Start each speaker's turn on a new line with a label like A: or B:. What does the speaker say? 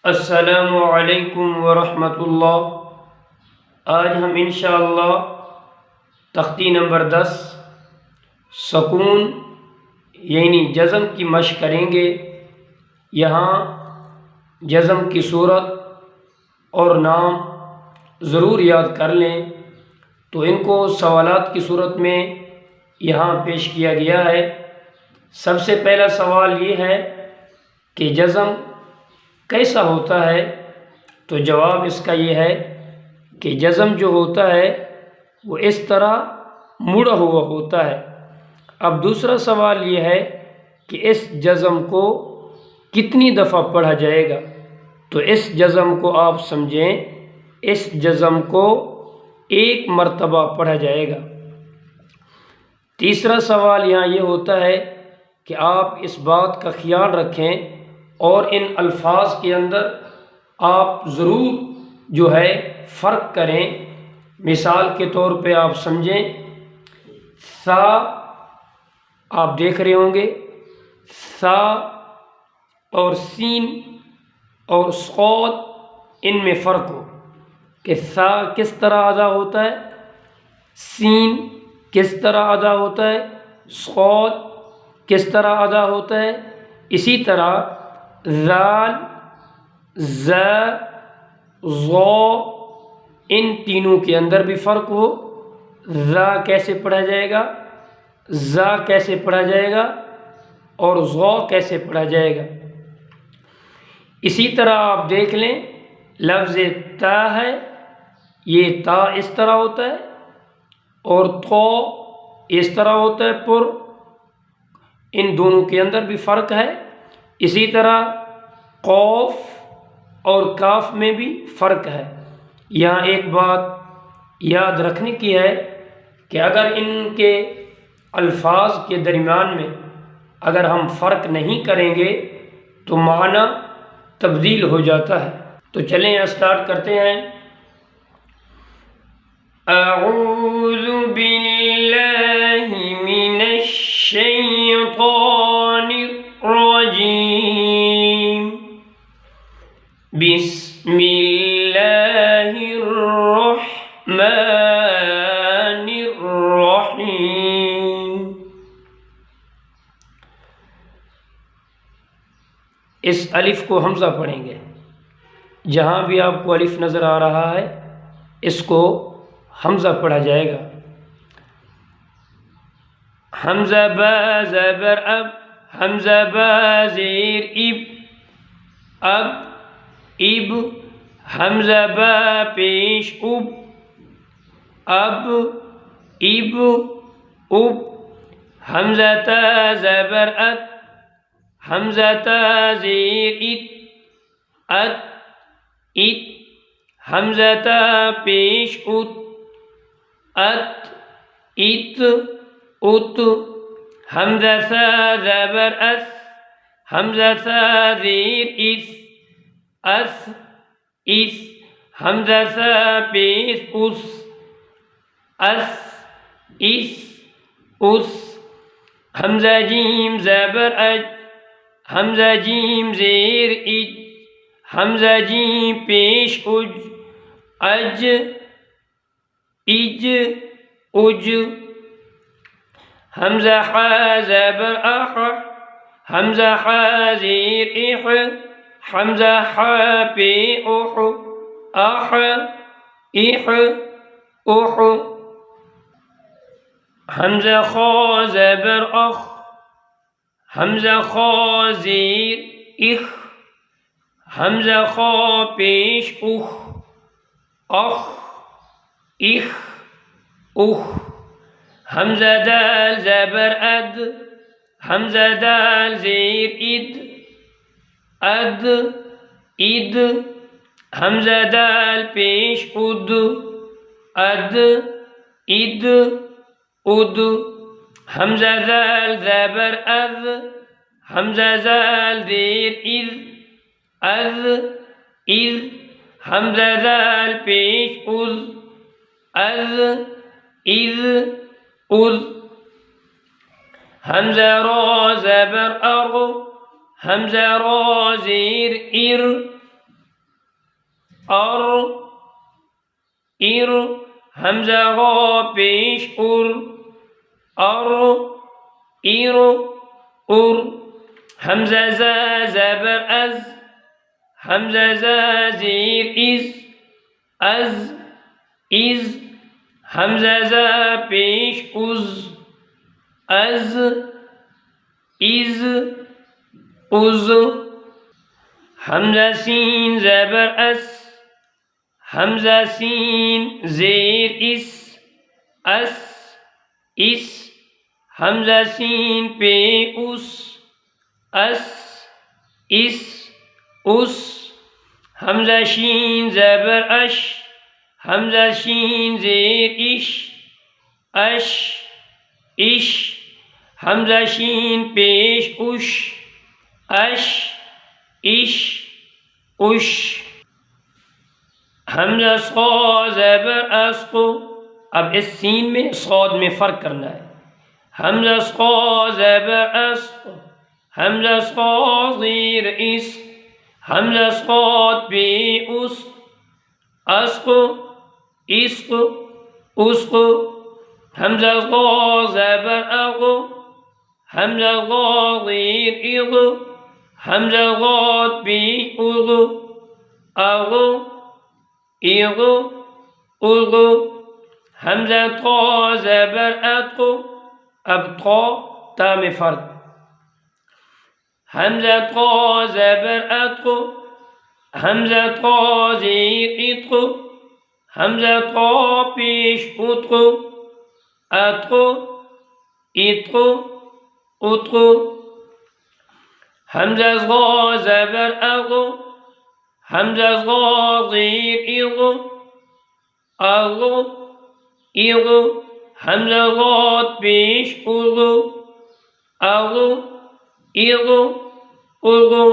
A: अस्सलामु अलैकुम वरहमतुल्लाह। आज हम इंशाअल्लाह तख्ती नंबर 10 सकून यानी जज़म की मशक़ करेंगे। यहाँ जज़म की सूरत और नाम ज़रूर याद कर लें। तो इनको सवालात की सूरत में यहाँ पेश किया गया है। सबसे पहला सवाल ये है कि जज़म कैसा होता है। तो जवाब इसका ये है कि जज़म जो होता है वो इस तरह मुड़ा हुआ होता है। अब दूसरा सवाल ये है कि इस जज़म को कितनी दफ़ा पढ़ा जाएगा। तो इस जज़म को आप समझें, इस जज़म को एक मर्तबा पढ़ा जाएगा। तीसरा सवाल यहाँ ये होता है कि आप इस बात का ख्याल रखें और इन अल्फाज के अंदर आप ज़रूर जो है फ़र्क करें। मिसाल के तौर पे आप समझें, सा आप देख रहे होंगे, सा और सीन और सौद इनमें फ़र्क हो कि सा किस तरह अदा होता है, सीन किस तरह अदा होता है, सौद किस तरह अदा होता है। इसी तरह ज़ाल, ज़, ज़ौ इन तीनों के अंदर भी फ़र्क हो। ज़ा कैसे पढ़ा जाएगा, ज़ा कैसे पढ़ा जाएगा और ज़ौ कैसे पढ़ा जाएगा। इसी तरह आप देख लें, लफ्ज़ ता है, ये ता इस तरह होता है और तो इस तरह होता है पुर। इन दोनों के अंदर भी फ़र्क है। इसी तरह कौफ और काफ में भी फ़र्क है। यहाँ एक बात याद रखने की है कि अगर इनके अल्फाज के दरमियान में अगर हम फ़र्क नहीं करेंगे तो माना तब्दील हो जाता है। तो चलें यहाँ स्टार्ट करते हैं। अऊज़ु बिल्लाहि मिनश शैतानिर रजीम। बिस्मिल्लाहिर्रहमानिर्रहीम। इस अलिफ को हमज़ा पढ़ेंगे। जहाँ भी आपको अलिफ नज़र आ रहा है इसको हमज़ा पढ़ा जाएगा। हमज़ा बा ज़बर अब, हमज़ा बा ज़ेर इब, अब इब, हमज़ा बा पेश उब, अब इब उब, हमज़ा ता ज़बर अत, हमज़ा ता ज़ेर इत, अत इत, हमज़ा ता पेश उत, अत इत उत, हमज़ा सा ज़बर अस, हमज़ा सा ज़ेर इस, अस इस, हमज़ा सा पेश उस, अस इस उस, हमज़ा जीम ज़बर अज, हमज़ा जीम ज़ेर इज, हमज़ा जीम पेश उज, अज इज उज, हमज़ा हा ज़बर अह, हमज़ा हा ज़ेर इह, हमज़ा हा पे उह, अह इह उह, हमज़ा खा ज़बर अख, हमज़ा खा ज़ेर इख, हमज़ा खा पेश उख, अख इख उख, हमज़ा दाल ज़बर अद, हमज़ा दाल ज़ेर इद, अद इद, हमज़ा दाल पेश उद, अद इद उद, हमज़ा दाल ज़बर अद, हमज़ा दाल ज़ेर इद, अद इद, हमज़ा दाल पेश उद, अद इद उद, हमज़ा रा ज़बर अर, हमज़ा रा ज़ेर इर, इर हमजा गो पेश और इर उर हमजा ज़ा ज़बर अज़ हमजा ज़ा ज़ीर अज़ इज़ हमजा ज़ा पेश अज़ इज़ उज़ हमजा सीन ज़बर अस हमजा सीन ज़ेर अस इस हमजा सीन पे अस इस उस हमजा शीन ज़बर अश हमजा शीन ज़ेर अश इश हमजा शीन पेश अश इश उश हमजा सौ ज़बर अस्को। अब इस सीन में सौद में फ़र्क करना है। हमजा सौ ज़बर अस्को हमजा सौ ज़ीर इस हमजा सौद पे अस्को इसको उसको हमजा गौ ज़बर अगो हमजा गौ ज़ीर इगो हमजा गौद पे उगो अगो इगो उगो हमजा तो ज़बर अतो। अब तो ता में फ़र्क हमजा तो ज़बर अतो हमजा तो ज़ीर इतो हमजा तो पेश उतो अतो इतो उतो हमजा ज़ो ज़बर अगो हमजा ज़ो ज़ीर इगो अगो इगो हमजा ज़ोद पेश उगो अगो इगो उगो